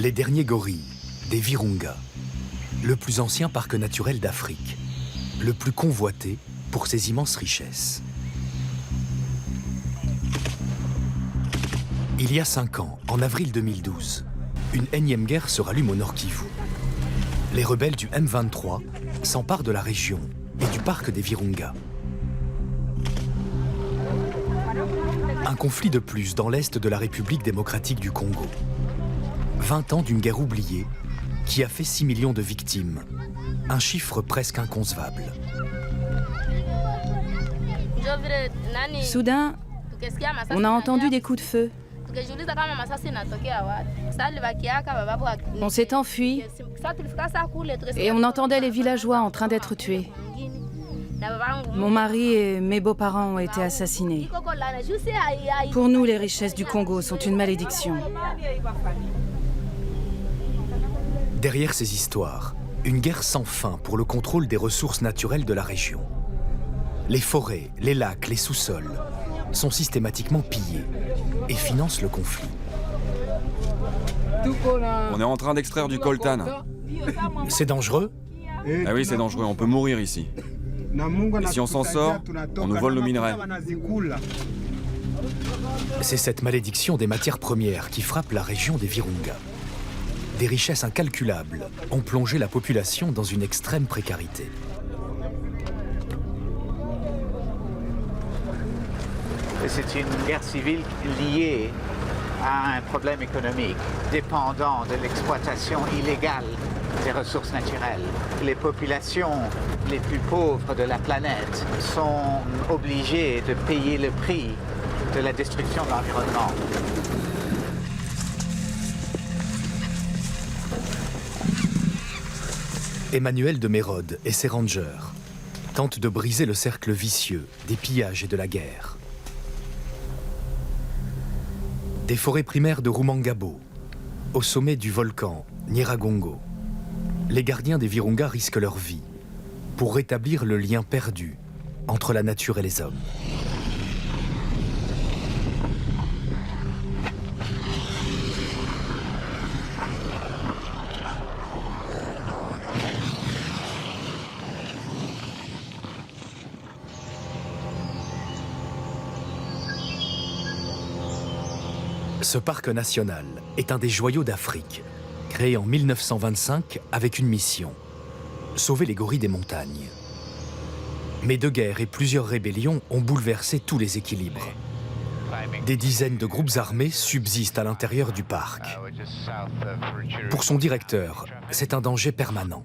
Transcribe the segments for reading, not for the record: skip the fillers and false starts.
Les derniers gorilles, des Virunga, le plus ancien parc naturel d'Afrique, le plus convoité pour ses immenses richesses. Il y a 5 ans, en avril 2012, une énième guerre se rallume au Nord Kivu. Les rebelles du M23 s'emparent de la région et du parc des Virunga. Un conflit de plus dans l'est de la République démocratique du Congo. 20 ans d'une guerre oubliée qui a fait 6 millions de victimes, un chiffre presque inconcevable. Soudain, on a entendu des coups de feu. On s'est enfui et on entendait les villageois en train d'être tués. Mon mari et mes beaux-parents ont été assassinés. Pour nous, les richesses du Congo sont une malédiction. Derrière ces histoires, une guerre sans fin pour le contrôle des ressources naturelles de la région. Les forêts, les lacs, les sous-sols sont systématiquement pillés et financent le conflit. On est en train d'extraire du coltan. C'est dangereux? Ah oui, c'est dangereux, on peut mourir ici. Et si on s'en sort, on nous vole nos minerais. C'est cette malédiction des matières premières qui frappe la région des Virunga. Des richesses incalculables ont plongé la population dans une extrême précarité. C'est une guerre civile liée à un problème économique, dépendant de l'exploitation illégale des ressources naturelles. Les populations les plus pauvres de la planète sont obligées de payer le prix de la destruction de l'environnement. Emmanuel de Mérode et ses rangers tentent de briser le cercle vicieux des pillages et de la guerre. Des forêts primaires de Rumangabo, au sommet du volcan Nyiragongo, les gardiens des Virunga risquent leur vie pour rétablir le lien perdu entre la nature et les hommes. Ce parc national est un des joyaux d'Afrique, créé en 1925 avec une mission, sauver les gorilles des montagnes. Mais 2 guerres et plusieurs rébellions ont bouleversé tous les équilibres. Des dizaines de groupes armés subsistent à l'intérieur du parc. Pour son directeur, c'est un danger permanent.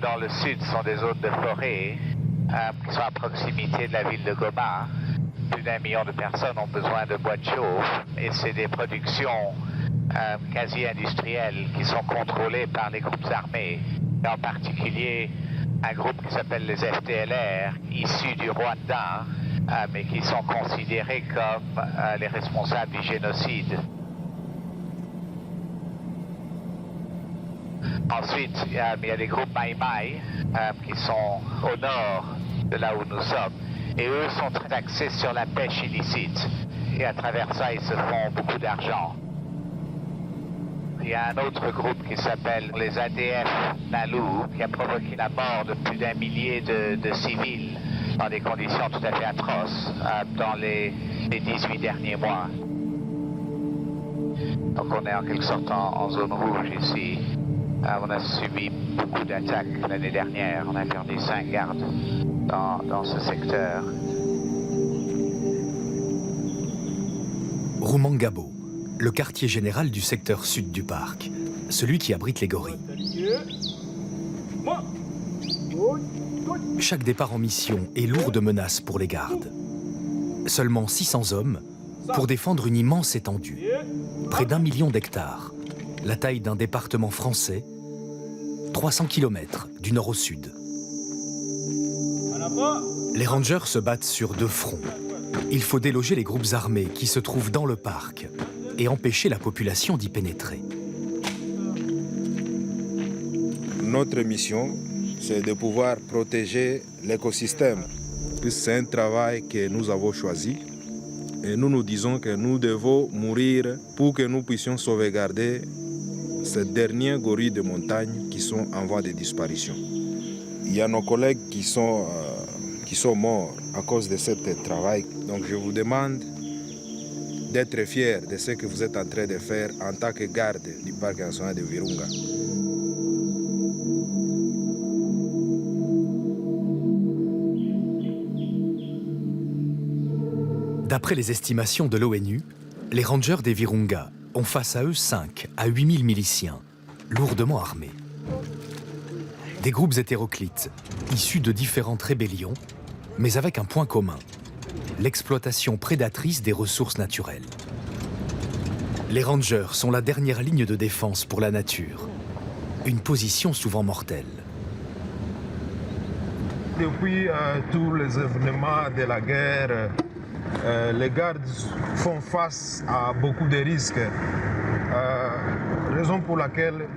Dans le sud sont des zones de forêt qui sont à proximité de la ville de Goma. Plus d'1 million de personnes ont besoin de bois de chauffe et c'est des productions quasi industrielles qui sont contrôlées par les groupes armés. Et en particulier un groupe qui s'appelle les FDLR, issus du Rwanda, mais qui sont considérés comme les responsables du génocide. Ensuite, il y a des groupes Maï-Maï qui sont au nord de là où nous sommes. Et eux sont très axés sur la pêche illicite. Et à travers ça, ils se font beaucoup d'argent. Il y a un autre groupe qui s'appelle les ADF Nalu, qui a provoqué la mort de plus d'1 millier de civils dans des conditions tout à fait atroces dans les 18 derniers mois. Donc on est en quelque sorte en zone rouge ici. On a subi beaucoup d'attaques l'année dernière. On a perdu 5 gardes dans ce secteur. Rumangabo, le quartier général du secteur sud du parc, celui qui abrite les gorilles. Chaque départ en mission est lourd de menaces pour les gardes. Seulement 600 hommes pour défendre une immense étendue, près d'1 million d'hectares, la taille d'un département français, 300 km du nord au sud. Les rangers se battent sur 2 fronts. Il faut déloger les groupes armés qui se trouvent dans le parc et empêcher la population d'y pénétrer. Notre mission, c'est de pouvoir protéger l'écosystème. C'est un travail que nous avons choisi Et nous nous disons que nous devons mourir pour que nous puissions sauvegarder ces derniers gorilles de montagne qui sont en voie de disparition. Il y a nos collègues qui sont morts à cause de ce travail. Donc je vous demande d'être fiers de ce que vous êtes en train de faire en tant que garde du parc national de Virunga. D'après les estimations de l'ONU, les rangers des Virunga ont face à eux 5 à 8 000 miliciens, lourdement armés. Des groupes hétéroclites, issus de différentes rébellions, mais avec un point commun, l'exploitation prédatrice des ressources naturelles. Les rangers sont la dernière ligne de défense pour la nature, une position souvent mortelle. Depuis tous les événements de la guerre, les gardes font face à beaucoup de risques. Raison pour laquelle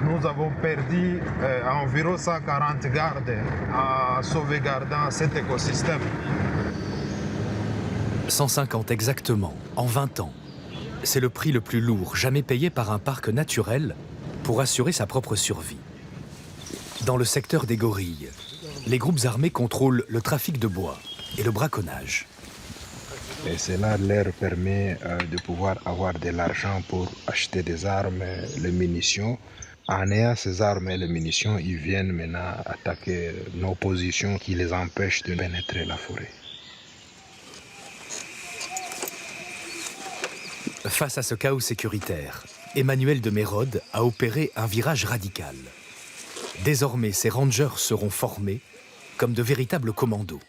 nous avons perdu environ 140 gardes en sauvegardant cet écosystème. 150 exactement, en 20 ans. C'est le prix le plus lourd jamais payé par un parc naturel pour assurer sa propre survie. Dans le secteur des gorilles, les groupes armés contrôlent le trafic de bois et le braconnage. Et cela leur permet de pouvoir avoir de l'argent pour acheter des armes, les munitions. En ayant ces armes et les munitions, ils viennent maintenant attaquer nos positions qui les empêchent de pénétrer la forêt. Face à ce chaos sécuritaire, Emmanuel de Mérode a opéré un virage radical. Désormais, ces rangers seront formés comme de véritables commandos.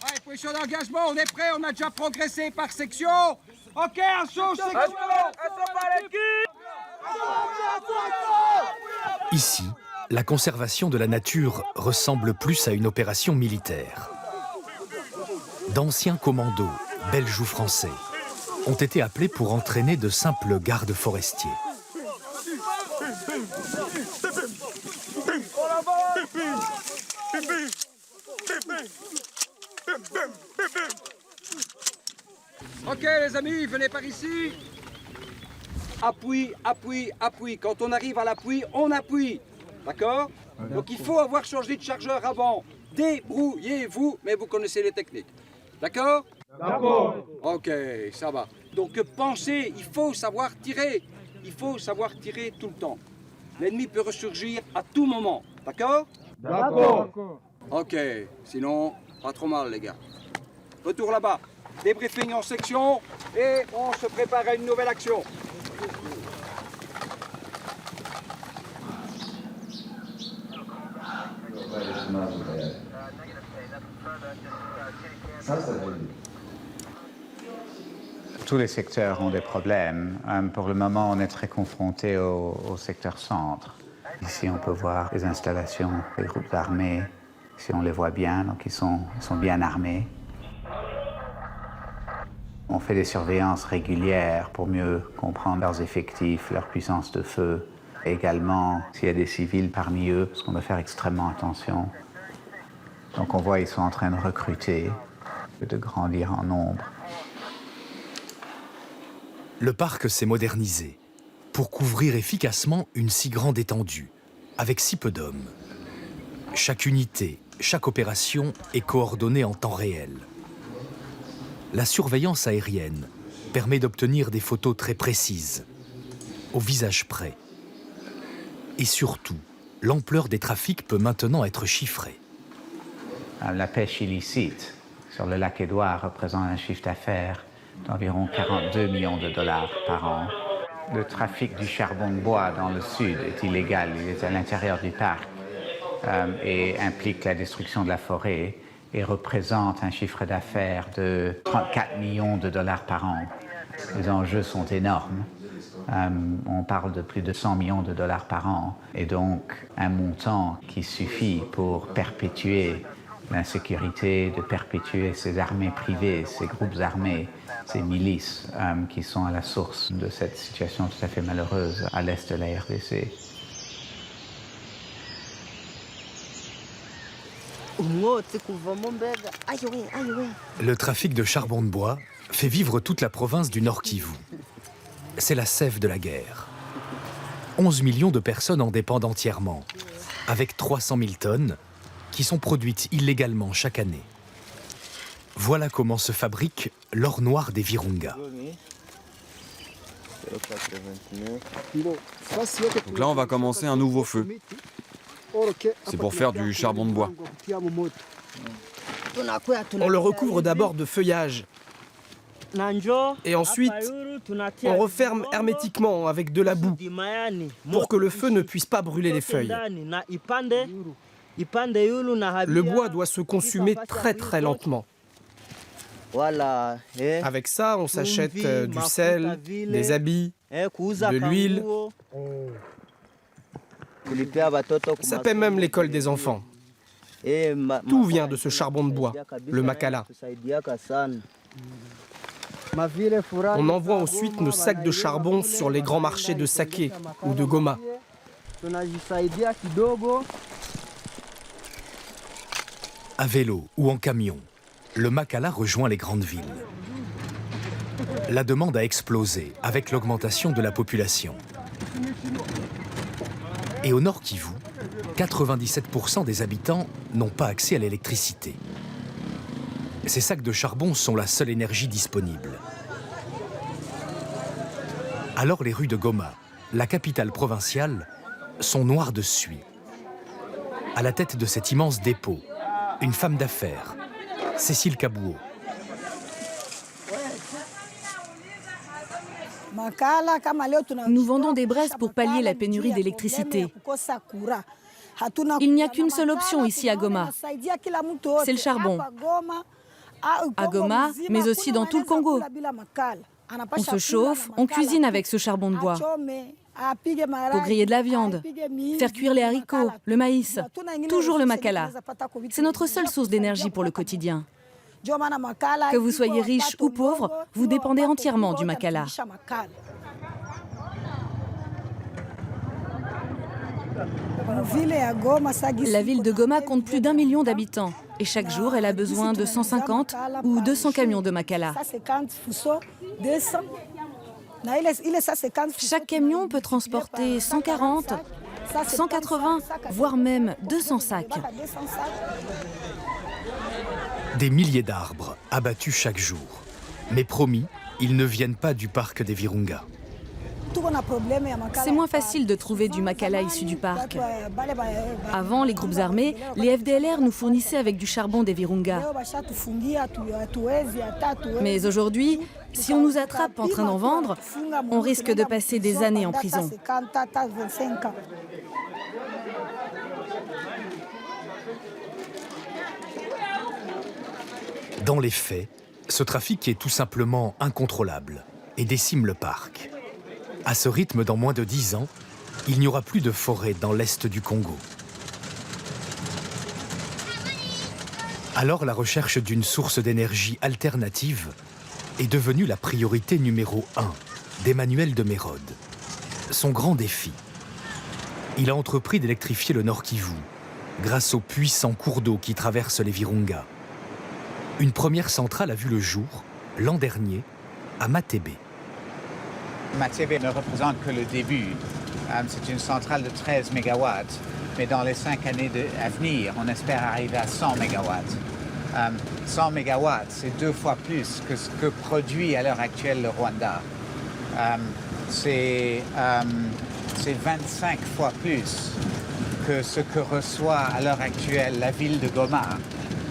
Allez, position d'engagement, on est prêt, on a déjà progressé par section. Ok, assaut, section. Ici, la conservation de la nature ressemble plus à une opération militaire. D'anciens commandos, belges ou français, ont été appelés pour entraîner de simples gardes forestiers. Ok les amis, venez par ici. Appui, appui, appui. Quand on arrive à l'appui, on appuie. D'accord? Donc il faut avoir changé de chargeur avant. Débrouillez-vous, mais vous connaissez les techniques. D'accord? D'accord. Ok, ça va. Donc pensez, il faut savoir tirer. Il faut savoir tirer tout le temps. L'ennemi peut ressurgir à tout moment. D'accord? D'accord. Ok, sinon, pas trop mal les gars. Retour là-bas. Débriefing en section et on se prépare à une nouvelle action. Tous les secteurs ont des problèmes. Pour le moment, on est très confronté au secteur centre. Ici, on peut voir les installations des groupes armés. Ici, on les voit bien, donc ils sont bien armés. On fait des surveillances régulières pour mieux comprendre leurs effectifs, leur puissance de feu. Également, s'il y a des civils parmi eux, parce qu'on doit faire extrêmement attention. Donc on voit qu'ils sont en train de recruter, de grandir en nombre. Le parc s'est modernisé pour couvrir efficacement une si grande étendue, avec si peu d'hommes. Chaque unité, chaque opération est coordonnée en temps réel. La surveillance aérienne permet d'obtenir des photos très précises, au visage près. Et surtout, l'ampleur des trafics peut maintenant être chiffrée. La pêche illicite sur le lac Édouard représente un chiffre d'affaires d'environ 42 millions de dollars par an. Le trafic du charbon de bois dans le sud est illégal, il est à l'intérieur du parc et implique la destruction de la forêt et représente un chiffre d'affaires de 34 millions de dollars par an. Les enjeux sont énormes. On parle de plus de 100 millions de dollars par an et donc un montant qui suffit pour perpétuer l'insécurité, de perpétuer ces armées privées, ces groupes armés, ces milices qui sont à la source de cette situation tout à fait malheureuse à l'est de la RDC. Le trafic de charbon de bois fait vivre toute la province du Nord Kivu. C'est la sève de la guerre. 11 millions de personnes en dépendent entièrement, avec 300 000 tonnes qui sont produites illégalement chaque année. Voilà comment se fabrique l'or noir des Virunga. Donc là, on va commencer un nouveau feu. C'est pour faire du charbon de bois. On le recouvre d'abord de feuillage. Et ensuite, on referme hermétiquement avec de la boue pour que le feu ne puisse pas brûler les feuilles. Le bois doit se consumer très très lentement. Avec ça, on s'achète du sel, des habits, de l'huile. Ça paie même l'école des enfants. Tout vient de ce charbon de bois, le makala. On envoie ensuite nos sacs de charbon sur les grands marchés de Saké ou de Goma. À vélo ou en camion, le makala rejoint les grandes villes. La demande a explosé avec l'augmentation de la population. Et au Nord Kivu, 97% des habitants n'ont pas accès à l'électricité. Ces sacs de charbon sont la seule énergie disponible. Alors les rues de Goma, la capitale provinciale, sont noires de suie. À la tête de cet immense dépôt, une femme d'affaires, Cécile Kabouo. Nous vendons des braises pour pallier la pénurie d'électricité. Il n'y a qu'une seule option ici à Goma, c'est le charbon. À Goma, mais aussi dans tout le Congo. On se chauffe, on cuisine avec ce charbon de bois. Pour griller de la viande, faire cuire les haricots, le maïs, toujours le makala. C'est notre seule source d'énergie pour le quotidien. Que vous soyez riche ou pauvre, vous dépendez entièrement du makala. La ville de Goma compte plus d'1 million d'habitants et chaque jour, elle a besoin de 150 ou 200 camions de makala. Chaque camion peut transporter 140, 180, voire même 200 sacs. Des milliers d'arbres abattus chaque jour. Mais promis, ils ne viennent pas du parc des Virunga. C'est moins facile de trouver du makala issu du parc. Avant, les groupes armés, les FDLR nous fournissaient avec du charbon des Virunga. Mais aujourd'hui, si on nous attrape en train d'en vendre, on risque de passer des années en prison. Dans les faits, ce trafic est tout simplement incontrôlable et décime le parc. À ce rythme, dans moins de 10 ans, il n'y aura plus de forêt dans l'est du Congo. Alors la recherche d'une source d'énergie alternative est devenue la priorité numéro 1 d'Emmanuel de Mérode. Son grand défi. Il a entrepris d'électrifier le Nord Kivu grâce aux puissants cours d'eau qui traversent les Virunga. Une première centrale a vu le jour, l'an dernier, à Matébé. Matébé ne représente que le début. C'est une centrale de 13 MW, mais dans les 5 années à venir, on espère arriver à 100 MW. 100 MW, c'est 2 fois plus que ce que produit à l'heure actuelle le Rwanda. C'est 25 fois plus que ce que reçoit à l'heure actuelle la ville de Goma.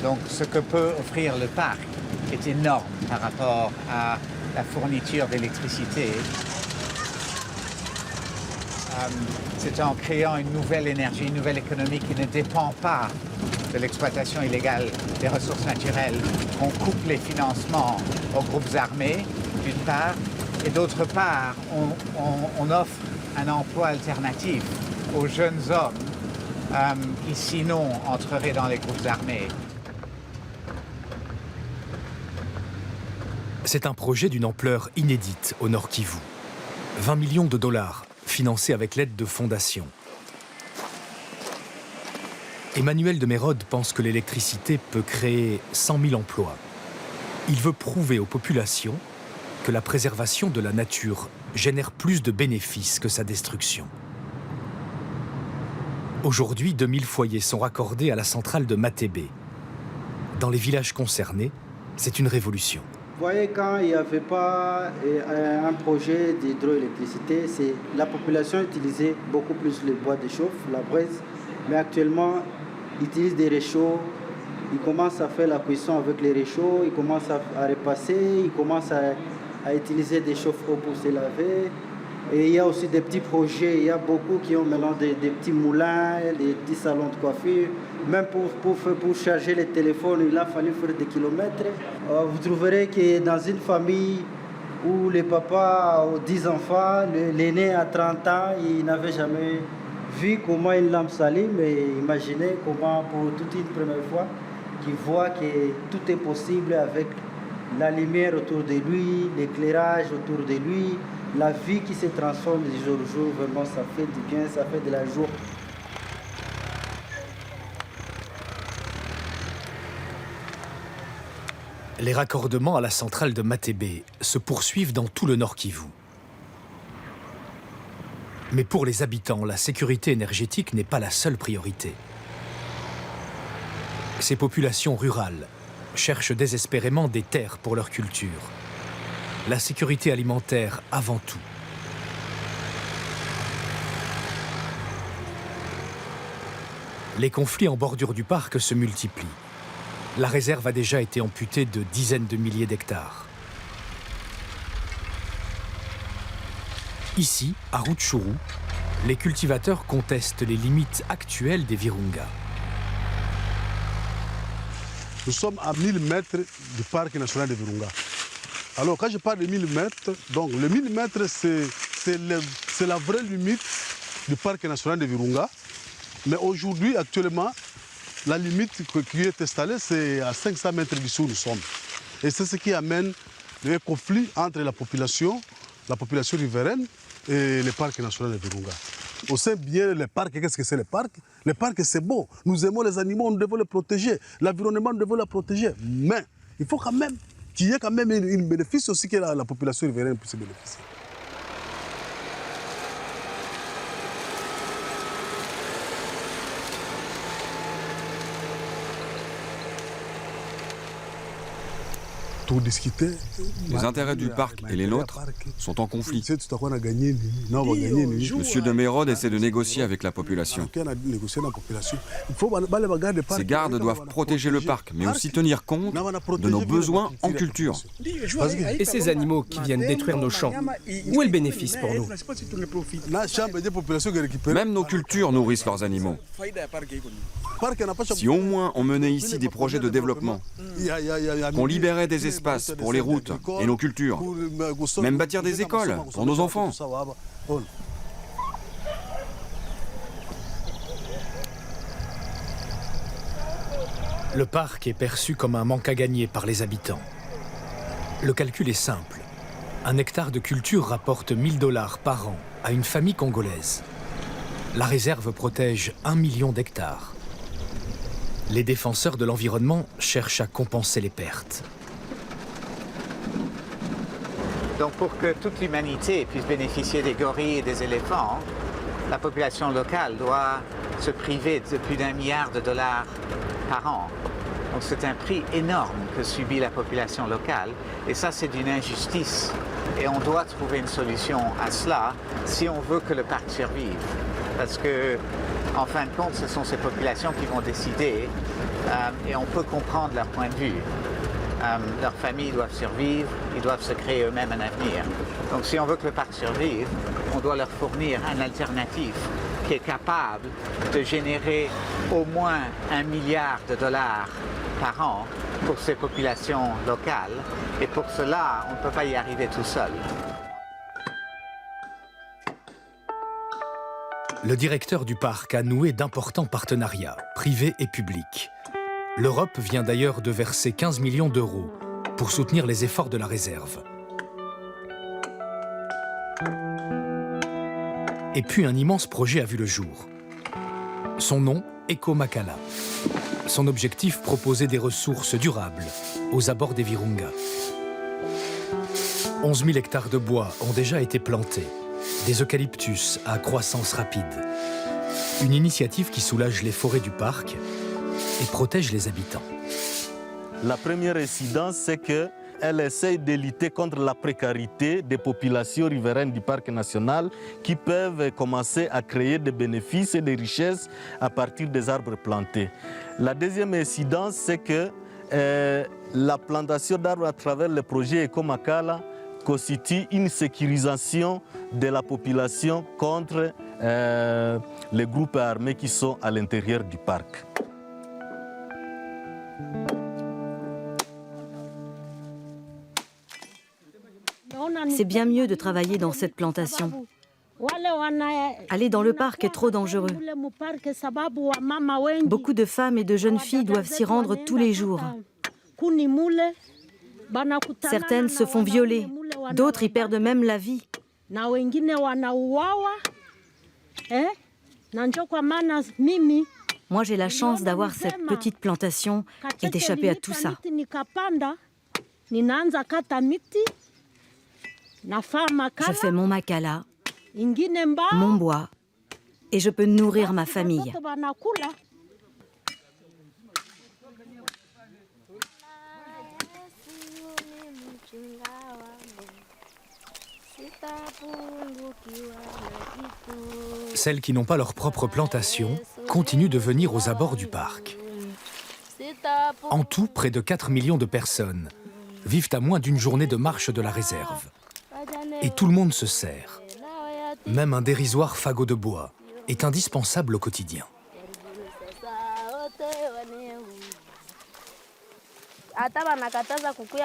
Donc ce que peut offrir le parc est énorme par rapport à la fourniture d'électricité. C'est en créant une nouvelle énergie, une nouvelle économie qui ne dépend pas de l'exploitation illégale des ressources naturelles. On coupe les financements aux groupes armés, d'une part, et d'autre part, on offre un emploi alternatif aux jeunes hommes qui sinon entreraient dans les groupes armés. C'est un projet d'une ampleur inédite au Nord Kivu. 20 millions de dollars financés avec l'aide de fondations. Emmanuel de Mérode pense que l'électricité peut créer 100 000 emplois. Il veut prouver aux populations que la préservation de la nature génère plus de bénéfices que sa destruction. Aujourd'hui, 2000 foyers sont raccordés à la centrale de Matébé. Dans les villages concernés, c'est une révolution. Vous voyez, quand il n'y avait pas un projet d'hydroélectricité, la population utilisait beaucoup plus le bois de chauffe, la braise, mais actuellement, ils utilisent des réchauds. Ils commencent à faire la cuisson avec les réchauds, ils commencent à repasser, ils commencent à utiliser des chauffe-eau pour se laver. Et il y a aussi des petits projets, il y a beaucoup qui ont maintenant des petits moulins, des petits salons de coiffure. Même pour charger les téléphones, il a fallu faire des kilomètres. Vous trouverez que dans une famille où le papa a 10 enfants, l'aîné a 30 ans, il n'avait jamais vu comment une lampe s'allume, mais imaginez comment pour toute une première fois, qu'il voit que tout est possible avec la lumière autour de lui, l'éclairage autour de lui, la vie qui se transforme du jour au jour. Vraiment, ça fait du bien, ça fait de la joie. Les raccordements à la centrale de Matébé se poursuivent dans tout le Nord Kivu. Mais pour les habitants, la sécurité énergétique n'est pas la seule priorité. Ces populations rurales cherchent désespérément des terres pour leur culture. La sécurité alimentaire avant tout. Les conflits en bordure du parc se multiplient. La réserve a déjà été amputée de dizaines de milliers d'hectares. Ici, à Rutshuru, les cultivateurs contestent les limites actuelles des Virunga. Nous sommes à 1000 mètres du parc national de Virunga. Alors quand je parle de 1000 mètres, donc le 1000 mètres c'est la vraie limite du parc national de Virunga. Mais aujourd'hui, actuellement, la limite qui est installée, c'est à 500 mètres dessous où nous sommes. Et c'est ce qui amène le conflit entre la population riveraine et le parc national de Virunga. On sait bien le parc, qu'est-ce que c'est le parc? Le parc, c'est beau. Nous aimons les animaux, nous devons les protéger. L'environnement, nous devons le protéger. Mais il faut quand même qu'il y ait quand même un bénéfice aussi que la population riveraine puisse bénéficier. Les intérêts du parc et les nôtres sont en conflit. Monsieur de Mérode essaie de négocier avec la population. Ces gardes doivent protéger le parc, mais aussi tenir compte de nos besoins en culture. Et ces animaux qui viennent détruire nos champs, où est le bénéfice pour nous? Même nos cultures nourrissent leurs animaux. Si au moins on menait ici des projets de développement, qu'on libérait des espaces pour les routes et nos cultures, même bâtir des écoles pour nos enfants. Le parc est perçu comme un manque à gagner par les habitants. Le calcul est simple. Un hectare de culture rapporte 1000 $ par an à une famille congolaise. La réserve protège 1 million d'hectares. Les défenseurs de l'environnement cherchent à compenser les pertes. Donc pour que toute l'humanité puisse bénéficier des gorilles et des éléphants, la population locale doit se priver de plus d'1 milliard de $ par an. Donc c'est un prix énorme que subit la population locale et ça c'est d'une injustice. Et on doit trouver une solution à cela si on veut que le parc survive. Parce que, en fin de compte, ce sont ces populations qui vont décider et on peut comprendre leur point de vue. Leurs familles doivent survivre, ils doivent se créer eux-mêmes un avenir. Donc si on veut que le parc survive, on doit leur fournir un alternatif qui est capable de générer au moins 1 milliard de $ par an pour ces populations locales. Et pour cela, on ne peut pas y arriver tout seul. Le directeur du parc a noué d'importants partenariats, privés et publics. L'Europe vient d'ailleurs de verser 15 millions € pour soutenir les efforts de la réserve. Et puis un immense projet a vu le jour. Son nom, Eco Makala. Son objectif, proposer des ressources durables aux abords des Virunga. 11 000 hectares de bois ont déjà été plantés, des eucalyptus à croissance rapide. Une initiative qui soulage les forêts du parc et protège les habitants. La première incidence, c'est qu'elle essaye de lutter contre la précarité des populations riveraines du parc national qui peuvent commencer à créer des bénéfices et des richesses à partir des arbres plantés. La deuxième incidence, c'est que la plantation d'arbres à travers le projet Ecomakala constitue une sécurisation de la population contre les groupes armés qui sont à l'intérieur du parc. C'est bien mieux de travailler dans cette plantation. Aller dans le parc est trop dangereux. Beaucoup de femmes et de jeunes filles doivent s'y rendre tous les jours. Certaines se font violer, d'autres y perdent même la vie. Moi, j'ai la chance d'avoir cette petite plantation et d'échapper à tout ça. Je fais mon makala, mon bois, et je peux nourrir ma famille. Celles qui n'ont pas leur propre plantation continuent de venir aux abords du parc. En tout, près de 4 millions de personnes vivent à moins d'une journée de marche de la réserve. Et tout le monde se sert. Même un dérisoire fagot de bois est indispensable au quotidien.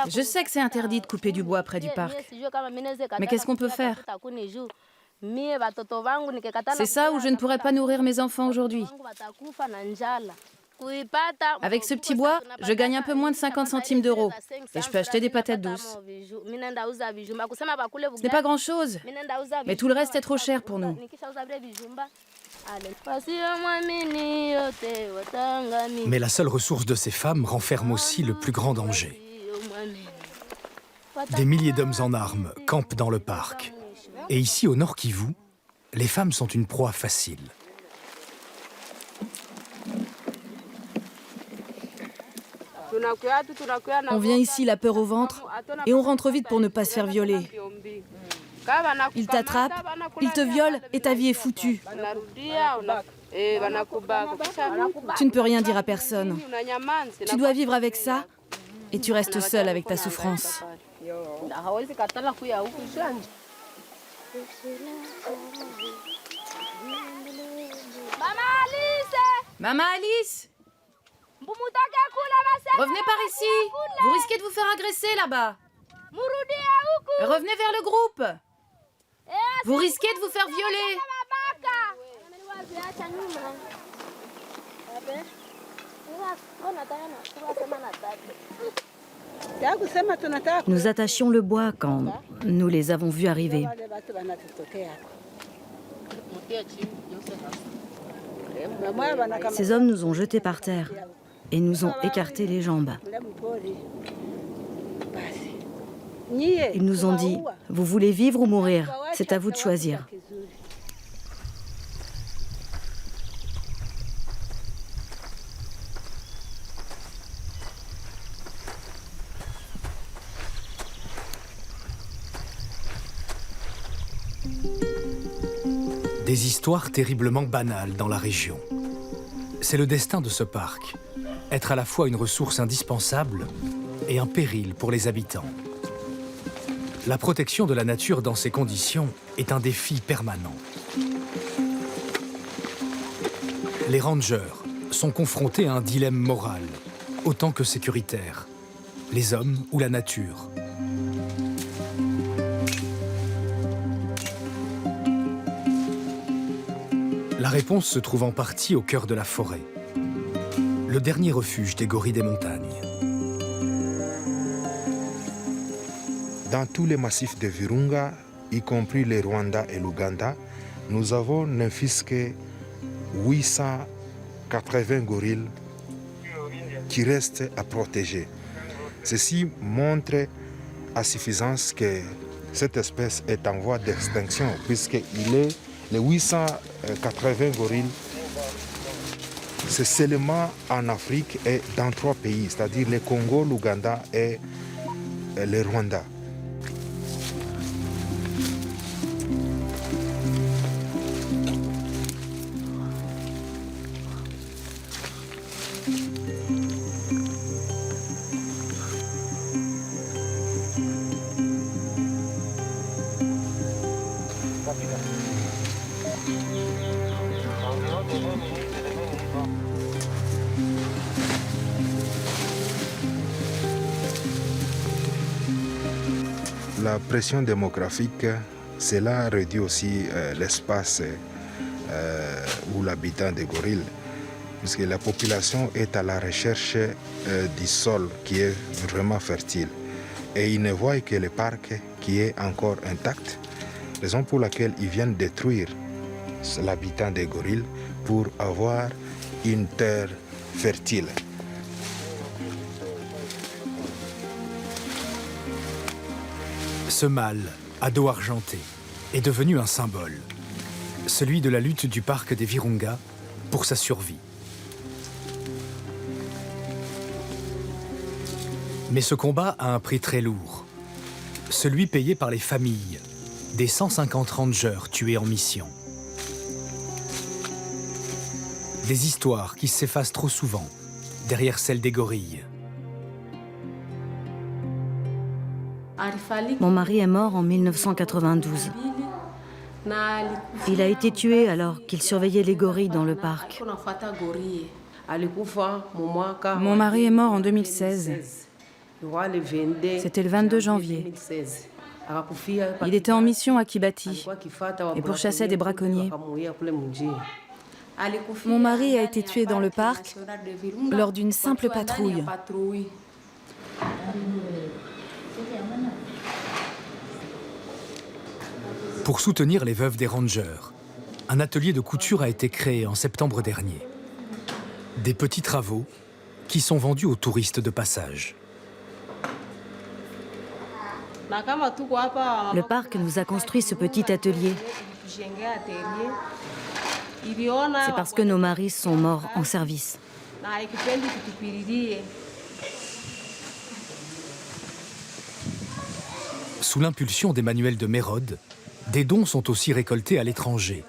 Je sais que c'est interdit de couper du bois près du parc. Mais qu'est-ce qu'on peut faire? C'est ça ou je ne pourrais pas nourrir mes enfants aujourd'hui. Avec ce petit bois, je gagne un peu moins de 50 centimes d'euros. Et je peux acheter des patates douces. Ce n'est pas grand-chose, mais tout le reste est trop cher pour nous. Mais la seule ressource de ces femmes renferme aussi le plus grand danger. Des milliers d'hommes en armes campent dans le parc. Et ici, au Nord Kivu, les femmes sont une proie facile. On vient ici la peur au ventre et on rentre vite pour ne pas se faire violer. Ils t'attrapent, ils te violent et ta vie est foutue. Tu ne peux rien dire à personne. Tu dois vivre avec ça et tu restes seul avec ta souffrance. Maman Alice! Revenez par ici! Vous risquez de vous faire agresser là-bas. Revenez vers le groupe. Vous risquez de vous faire violer. Nous attachions le bois quand nous les avons vus arriver. Ces hommes nous ont jetés par terre et nous ont écarté les jambes. Ils nous ont dit, vous voulez vivre ou mourir? C'est à vous de choisir. Des histoires terriblement banales dans la région. C'est le destin de ce parc, être à la fois une ressource indispensable et un péril pour les habitants. La protection de la nature dans ces conditions est un défi permanent. Les rangers sont confrontés à un dilemme moral, autant que sécuritaire. Les hommes ou la nature? La réponse se trouve en partie au cœur de la forêt, le dernier refuge des gorilles des montagnes. Dans tous les massifs de Virunga, y compris le Rwanda et l'Ouganda, nous avons ne fût-ce que 880 gorilles qui restent à protéger. Ceci montre à suffisance que cette espèce est en voie d'extinction, puisqu'il est les 880 gorilles, c'est seulement en Afrique et dans 3 pays, c'est-à-dire le Congo, l'Ouganda et le Rwanda. La pression démographique, cela réduit aussi l'espace où l'habitat des gorilles, puisque la population est à la recherche du sol qui est vraiment fertile. Et ils ne voient que le parc qui est encore intact, raison pour laquelle ils viennent détruire l'habitat des gorilles pour avoir une terre fertile. Ce mâle, à dos argenté, est devenu un symbole, celui de la lutte du parc des Virunga pour sa survie. Mais ce combat a un prix très lourd, celui payé par les familles des 150 rangers tués en mission. Des histoires qui s'effacent trop souvent derrière celles des gorilles. Mon mari est mort en 1992. Il a été tué alors qu'il surveillait les gorilles dans le parc. Mon mari est mort en 2016. C'était le 22 janvier. Il était en mission à Kibati et pourchassait des braconniers. Mon mari a été tué dans le parc lors d'une simple patrouille. Pour soutenir les veuves des rangers, un atelier de couture a été créé en septembre dernier. Des petits travaux qui sont vendus aux touristes de passage. Le parc nous a construit ce petit atelier. C'est parce que nos maris sont morts en service. Sous l'impulsion d'Emmanuel de Mérode, des dons sont aussi récoltés à l'étranger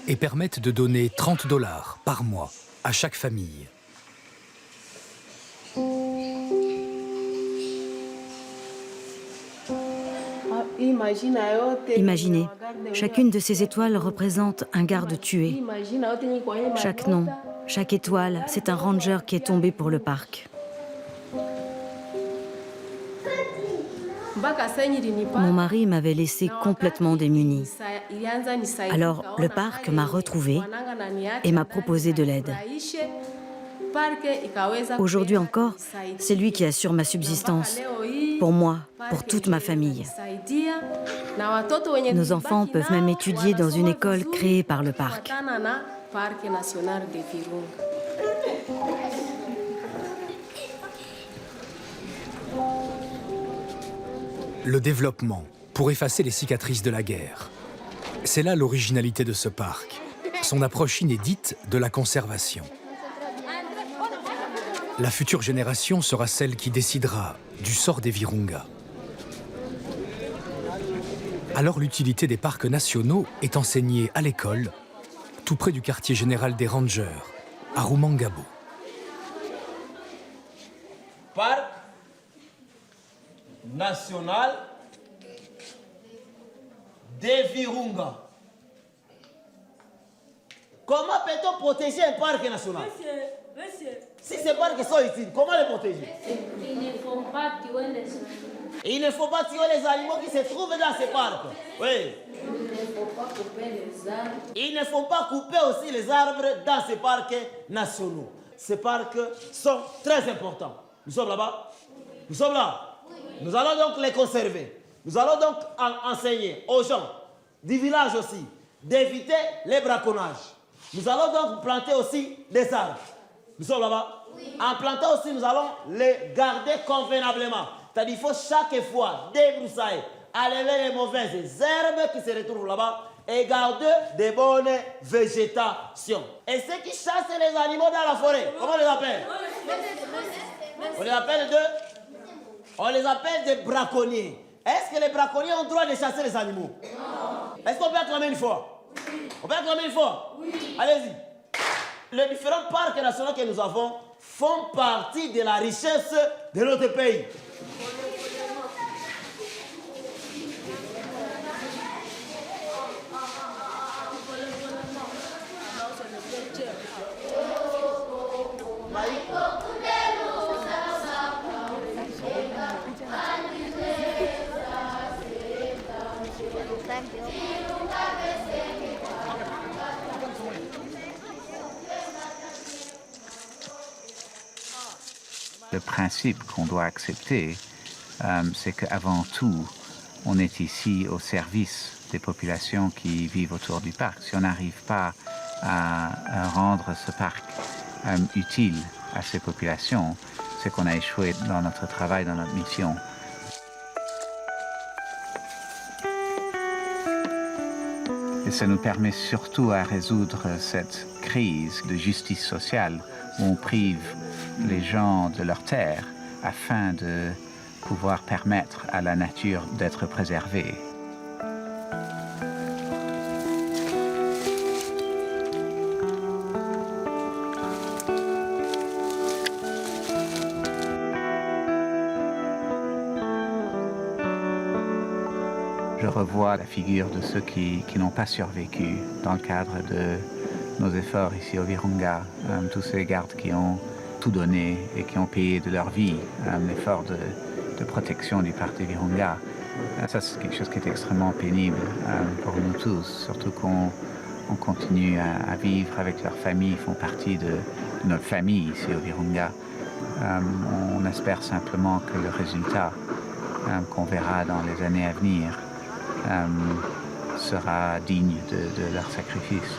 et permettent de donner 30 $ par mois à chaque famille. Imaginez, chacune de ces étoiles représente un garde tué. Chaque nom, chaque étoile, c'est un ranger qui est tombé pour le parc. Mon mari m'avait laissé complètement démunie. Alors le parc m'a retrouvée et m'a proposé de l'aide. Aujourd'hui encore, c'est lui qui assure ma subsistance. Pour moi, pour toute ma famille. Nos enfants peuvent même étudier dans une école créée par le parc. Le développement pour effacer les cicatrices de la guerre. C'est là l'originalité de ce parc, son approche inédite de la conservation. La future génération sera celle qui décidera du sort des Virunga. Alors l'utilité des parcs nationaux est enseignée à l'école, tout près du quartier général des Rangers, à Rumangabo. Parc national des Virunga. Comment peut-on protéger un parc national? Monsieur. Si ces parcs sont utiles, comment les protéger? Il ne faut pas tuer les animaux. Il ne faut pas tuer les animaux qui se trouvent dans ces parcs. Oui. Il ne faut pas couper les arbres. Il ne faut pas couper aussi les arbres dans ces parcs nationaux. Ces parcs sont très importants. Nous sommes là-bas? Nous sommes là? Oui. Nous allons donc les conserver. Nous allons donc enseigner aux gens du village aussi d'éviter les braconnages. Nous allons donc planter aussi des arbres. Nous sommes là-bas. Oui. En plantant aussi, nous allons les garder convenablement. C'est-à-dire qu'il faut chaque fois débroussailler, enlever les mauvaises herbes qui se retrouvent là-bas et garder des bonnes végétations. Et ceux qui chassent les animaux dans la forêt, comment on les appelle? On les appelle des braconniers. Est-ce que les braconniers ont le droit de chasser les animaux? Non. Est-ce qu'on peut acclamer une fois? On peut acclamer une fois? Oui. Allez-y. Les différents parcs nationaux que nous avons font partie de la richesse de notre pays. Le principe qu'on doit accepter, c'est qu'avant tout, on est ici au service des populations qui vivent autour du parc. Si on n'arrive pas à rendre ce parc utile à ces populations, c'est qu'on a échoué dans notre travail, dans notre mission. Et ça nous permet surtout à résoudre cette crise de justice sociale où on prive les gens de leur terre afin de pouvoir permettre à la nature d'être préservée. Je revois la figure de ceux qui n'ont pas survécu dans le cadre de nos efforts ici au Virunga, tous ces gardes qui ont tout donné et qui ont payé de leur vie l'effort de protection du parc du Virunga. Ça, c'est quelque chose qui est extrêmement pénible pour nous tous, surtout qu'on continue à vivre avec leur famille, ils font partie de notre famille ici au Virunga. On espère simplement que le résultat qu'on verra dans les années à venir sera digne de leur sacrifice.